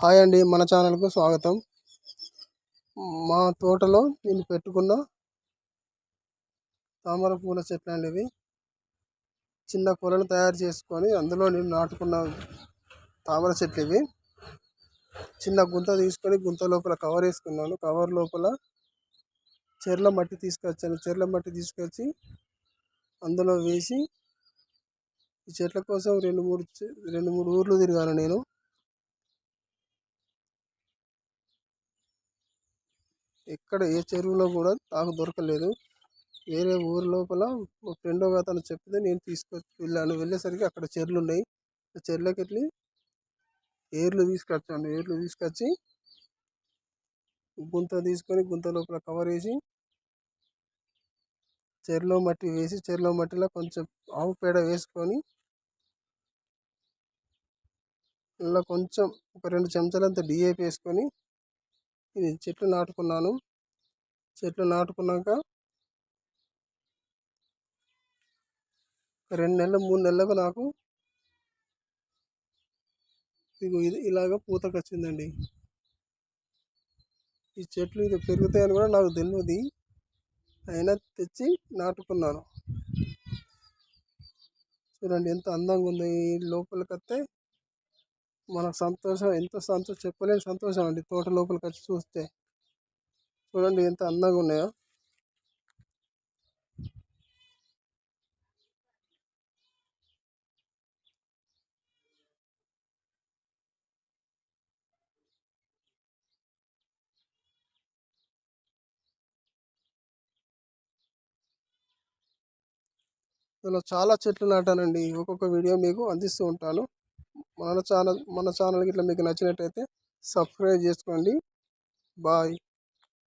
Hi అండి, మన ఛానల్కు స్వాగతం. మా తోటలో నేను పెట్టుకున్న తామర పూల చెట్లు అండి. ఇవి చిన్న కొలను తయారు చేసుకొని అందులో నేను నాటుకున్న తామర చెట్లు. ఇవి చిన్న గుంత తీసుకొని గుంత లోపల కవర్ వేసుకున్నాను. కవర్ లోపల చెర్ల మట్టి తీసుకొచ్చాను. చెర్ల మట్టి తీసుకొచ్చి అందులో వేసి ఈ చెట్ల కోసం రెండు మూడు ఊర్లు తిరిగాను నేను. ఎక్కడ ఏ చెరువులో కూడా నాకు దొరకలేదు. వేరే ఊరు లోపల మా ఫ్రెండ్ ఒక అతను చెప్తే నేను వెళ్ళాను. వెళ్ళేసరికి అక్కడ చెర్లు ఉన్నాయి. ఆ చెర్లకి వెళ్ళి ఏర్లు తీసుకొచ్చి గుంత తీసుకొని గుంత లోపల కవర్ వేసి చెరులో మట్టి వేసి చెరులో మట్టిలో కొంచెం ఆవు పేడ వేసుకొని ఇలా కొంచెం ఒక 2 చెంచాలంత డిఏపి వేసుకొని ఇది చెట్లు నాటుకున్నాను. చెట్లు నాటుకున్నాక 2 నెలలు 3 నెలలకు నాకు ఇది ఇలాగ పూతకు వచ్చిందండి. ఈ చెట్లు ఇది పెరుగుతాయని కూడా నాకు తెలియదు. అయినా తెచ్చి నాటుకున్నాను. చూడండి ఎంత అందంగా ఉంది. ఈ లోపలికి వస్తే మనకు సంతోషం, ఎంత సంతోషం చెప్పలేని సంతోషం అండి. తోట లోపలికి వచ్చి చూస్తే చూడండి ఎంత అందంగా ఉన్నాయో. ఇందులో చాలా చెట్లు నాటానండి. ఒక్కొక్క వీడియో మీకు అందిస్తూ ఉంటాను. మన ఛానల్ ఇట్లా మీకు నచ్చినట్టయితే సబ్స్క్రైబ్ చేసుకోండి. బాయ్.